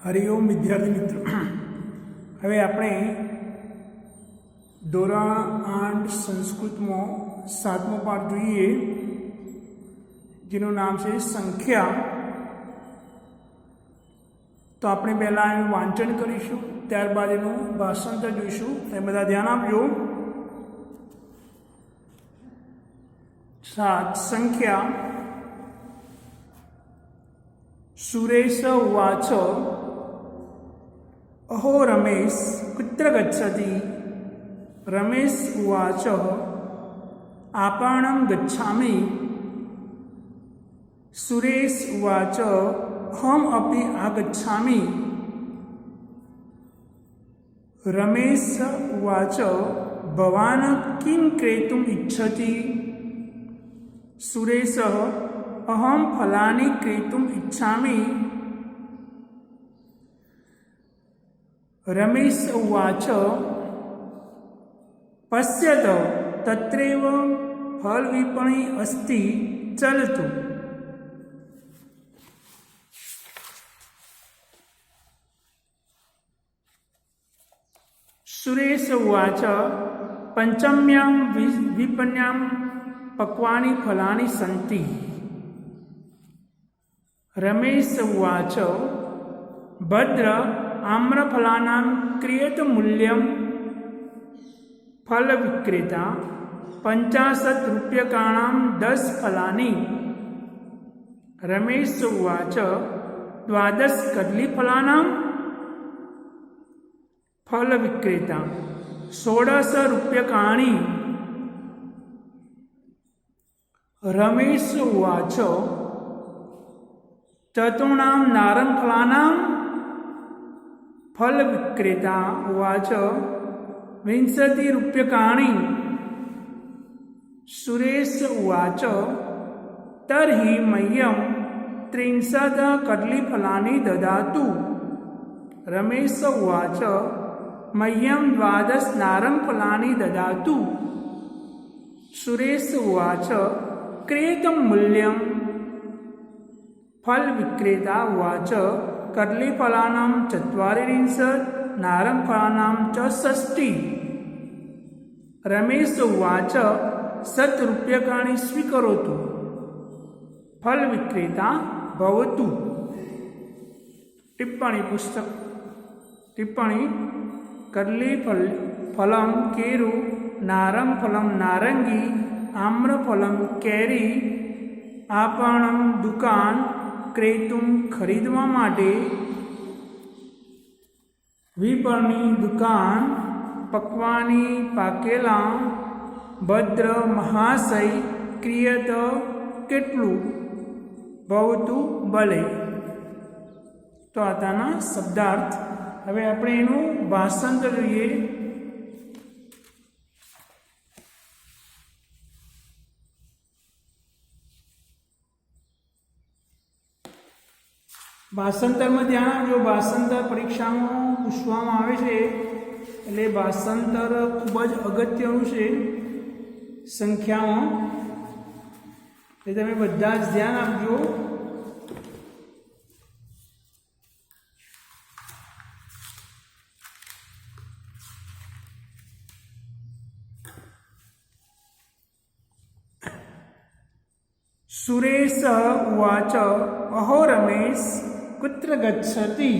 हरिओम विद्यार्थी मित्रों, हवे आपणे धोरण 8 संस्कृत में 7मो पाठ जोईए, जेनुं नाम छे संख्या। तो आपणे पहेला एनुं वांचन करीशुं, त्यारबाद एनुं भाषांतर जोईशुं। ते बधा ध्यान आपजो। 7 संख्या। सुरेश उवाच अहो रमेश कुत्र गच्छति। रमेश उवाच आपणं गच्छामि। सुरेश उवाच अहम् अपि आगच्छामि। रमेश उवाच भवान् किं क्रेतुम् इच्छति। सुरेशः अहं फलानि क्रेतुम् इच्छामि। रमेश उवाच पश्यत तत्रैव फलविपणिः अस्ति, चलतु। सुरेश उवाच पञ्चम्यां विपण्यां पक्वानि फलानि सन्ति। रमेश उवाच भद्र आम्रफलानां क्रियतमूल्यं। फलविक्रेता 50 रूप्यकाणां 10 फलानि। रमेश उवाच 12 कदलीफलानां। फलविक्रेता 16 रूप्यकाणि। रमेश उवाच चतुर्णां नारंफलानां। फलविक्रेता उवाच 20 रूप्यकाणि। सुरेश उवाच तर्हि मह्यं 30 कदलीफलानि ददातु। रमेश उवाच मह्यं 12 नारंफलानि ददातु। सुरेश उवाच क्रियतं मूल्यं। फलविक्रेता उवाच कदलीफलानां 40, नारंफलानां च 60। रमेश उवाच 100 रूप्यकाणि स्वीकरोतु। फलविक्रेता भवतु। टिप्पणी पुस्तक। टिप्पणी कदलीफलं केरु, नारंफलं नारंगी, आम्रफलं केरी। आपणं दुकान क्रेतुं खरीदवा माटे। विपणी दुकान पक्वानी पाकेला। भद्र महाशय क्रियत केटलू। भवतु भले। तो आताना शब्दार्थ। हवे आपणे एनुं भाषांतर जोईए। भाषांतर में ध्यान आपजो। भाषांतर परीक्षा में पूछवामां आवे छे, एटले भाषांतर खूब ज अगत्यनुं छे संख्याओं। ए तमे बधा ज ध्यान आपजो। सुरेश उवाच अहो रमेश कुत्र गच्छति।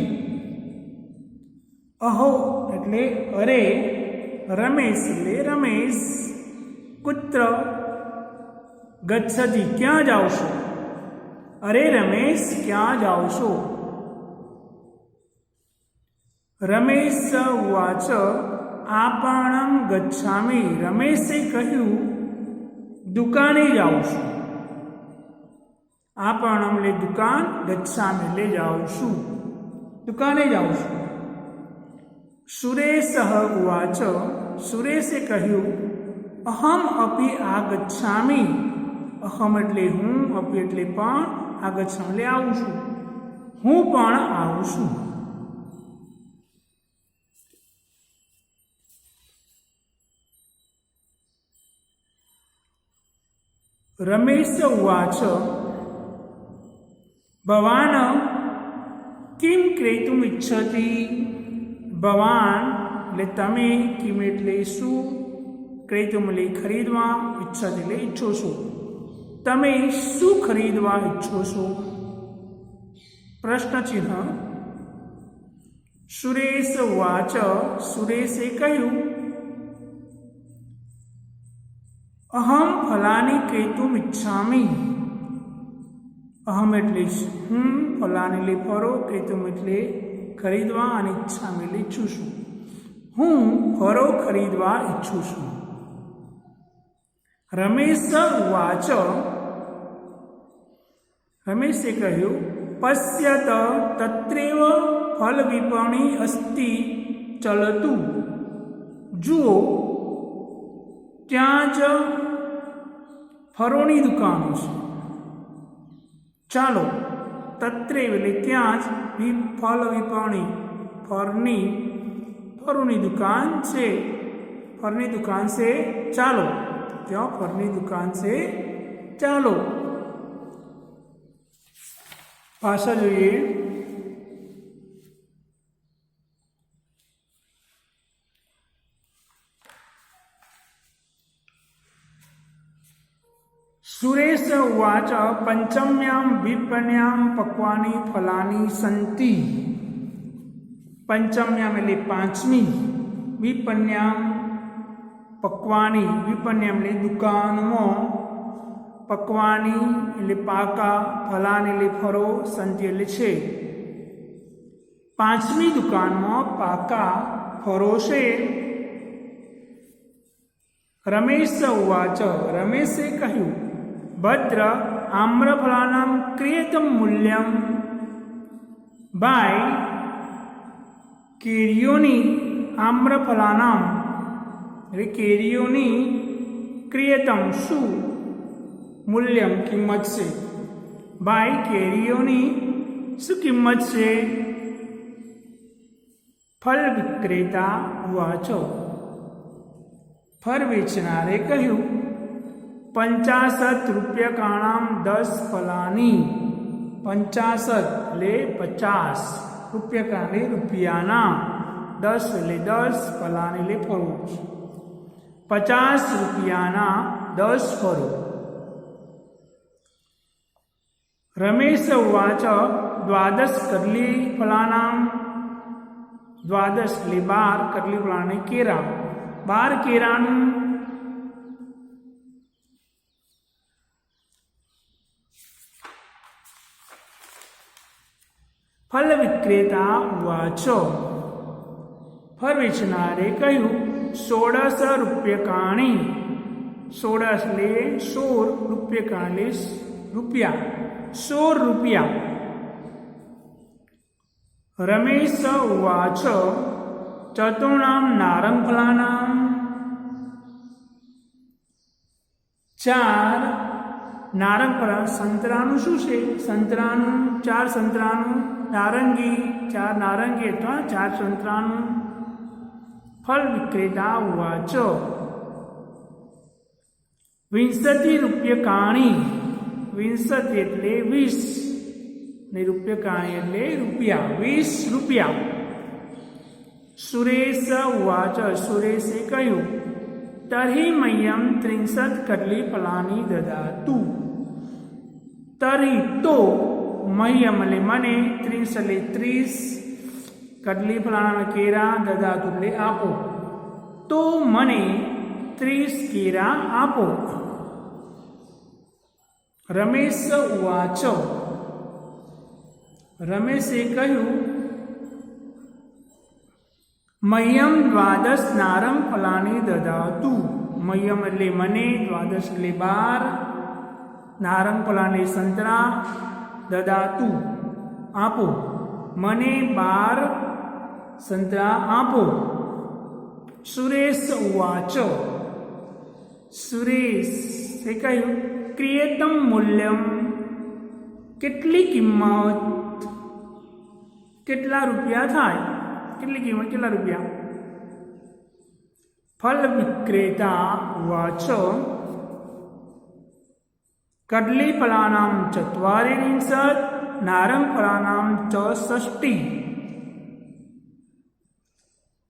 अहो एटले अरे, रमेश एटले रमेश। कुत्र गच्छति क्या जाओ छो। अरे रमेश क्या जाओ छो। रमेश उवाच आपणं गच्छामि। रमेशे कह्युं दुकाने जाऊं छुं। आपणं ले दुकान, गच्छामि ले जाऊं छुं, दुकाने जाऊं छुं। सुरेशः उवाच सुरेशे कह्युं अहम् अपि आगच्छामि। अहम एटले हूँ, अपि एटले पण, आगच्छामि ले आऊं छुं, हूँ पण आऊं छुं। रमेश उवाच भवान् किं ક્રેતુમ ઇચ્છતિ ભવાન એટલે તમે, કિમ એટલે શું, ક્રેતુમ એટલે ખરીદવા, ઇચ્છતિ એટલે ઈચ્છો છો, તમે શું ખરીદવા ઈચ્છો છો? પ્રશ્ન ચિહ્ન. સુરેશ વાચ, સુરેશે કહ્યું, અહમ ફલાની ક્રેતુમ ઇચ્છામી. અહમ એટલે હું, ફલાની એટલે ફરો, ક્રેતુમ એટલે ખરીદવા, અને ઈચ્છામી એટલે ઈચ્છું છું. હું ફરો ખરીદવા ઈચ્છું છું. રમેશ વાચ, રમેશે કહ્યું, પશ્યત તત્રેવ ફલ વિપણી અસ્તિ ચલતું. જુઓ, ત્યાં જ ફળોની દુકાનો છે. ચાલો, તત્રેવ એટલે ત્યાં જ, ફળ વિપણી ફળોની દુકાન છે. ફળની દુકાન છે, ચાલો. ત્યાં ફળની દુકાન છે, ચાલો. ભાષા જોઈએ. સુરેશ ઉવાચ, પંચમ્યામ વિપણ્યામ પક્વાની ફલાની સંતિ. પંચમ્યામ એટલે પાંચમી, વિપણ્યામ પક્વાની, વિપણ્યામ એટલે દુકાનમાં, પક્વાની એટલે પાકા, ફલાની એટલે ફળો, સંતિ એટલે છે. પાંચમી દુકાનમાં પાકા ફળો છે. રમેશ ઉવાચ, રમેશે કહ્યું, ભદ્ર આમ્રફલાનામ ક્રિયતમ મૂલ્યમ. બાય કેરીઓની, આમ્રફલાનામ એટલે કેરીઓની, ક્રિયતમ શું, મૂલ્યમ કિંમત છે. બાય કેરીઓની શું કિંમત છે? ફળ વિક્રેતા વાંચો. ફળ વેચનારે કહ્યું, 50 રૂપ્યકાણામ 10 ફલાની. 50 એટલે 50, રૂપ્યકાણે રૂપિયાના, 10 એટલે 10, ફલાની એટલે ફળો. 50 રૂપિયાના 10 ફળો. રમેશ ઉવાચ, 12 કદલી ફલાનામ. 12 એટલે 12, કદલી ફલાને કેરા, 12 કેરાનું. ફળ વિક્રેતા વાચો. ફળ વેચનારે કહ્યું, 16 રૂપ્યકાણી. 16 એટલે 16, રૂપ્યકાણી રૂપિયા, 16 રૂપિયા. રમેશ ઉવાચ, ચતુર્ણામ નારંગ ફલાનામ. 4 નારંગ ફળ, સંતરાનું શું છે? સંતરાનું, 4 સંતરાનું. નારંગી, 4 નારંગી અથવા 4 સંતરાનું. ફળ વિક્રેતા ઉવાચ, 20 રૂપ્યકાણી. 20 એટલે 20, ને રૂપ્યકાણી એટલે રૂપિયા, 20 રૂપિયા. સુરેશ ઉવાચ, સુરેશે કહ્યું, તર્હિ મહ્યમ 30 કદલી ફલાની દદાતુ. તર્હિ તો, મહ્યમ એટલે મને, 30 એટલે 30, કદલી ફલાણા કેરા, દદાતુ એટલે આપો. તો મને 30 કેરા આપો. રમેશ ઉવાચ, રમેશે કહ્યું, મહ્યમ 12 નારંગ ફલાની દદાતુ. મહ્યમ એટલે મને, 12 એટલે 12, નારંગ ફલાની સંતરા, દદાતુ આપો. મને 12 સંતરા આપો. સુરેશ ઉવાચ, સુરેશે કહ્યું, ક્રિયતમ મૂલ્યમ. કેટલી કિંમત, કેટલા રૂપિયા થાય? કેટલી કિંમત, કેટલા રૂપિયા? ફળ વિક્રેતા વાચ, કદલી ફલાનામ 40 નારંગફળાનામ ચ ષષ્ટી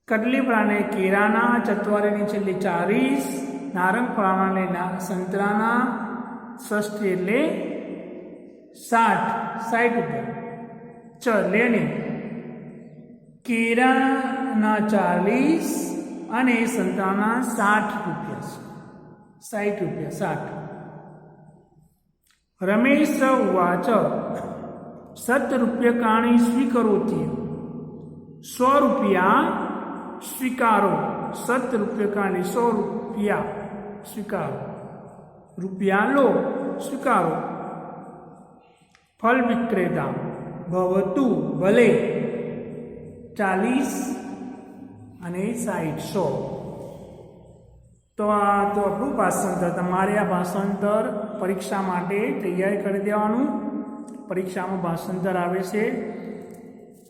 કદલીફળાને કેરાના ચત્વારીની છેલ્લે 40 નારંગફળાના સંતરાના ષષ્ઠી એટલે 60 રૂપિયા ચ લેને કેરાના 40 અને સંતરાના 60 રૂપિયા 60 રમેશ ઉવાચ ₹100 સ્વીકરોતિ 100 રૂપિયા સ્વીકારો ₹100 સ્વીકારો રૂપિયા લો સ્વીકારો ફલ વિક્રેતા ભવતુ ભલે 40 અને 60 તો આ તો આપણું ભાષાંતર. તમારે આ ભાષાંતર પરીક્ષા માટે તૈયારી કરી દેવાનું. પરીક્ષામાં ભાષાંતર આવે છે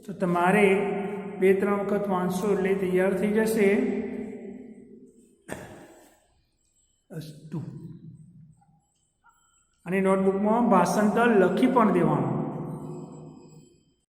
તો તમારે 2-3 વખત વાંચશો એટલે તૈયાર થઈ જશે. અસ્તુ. અને નોટબુકમાં ભાષાંતર લખી પણ દેવાનું.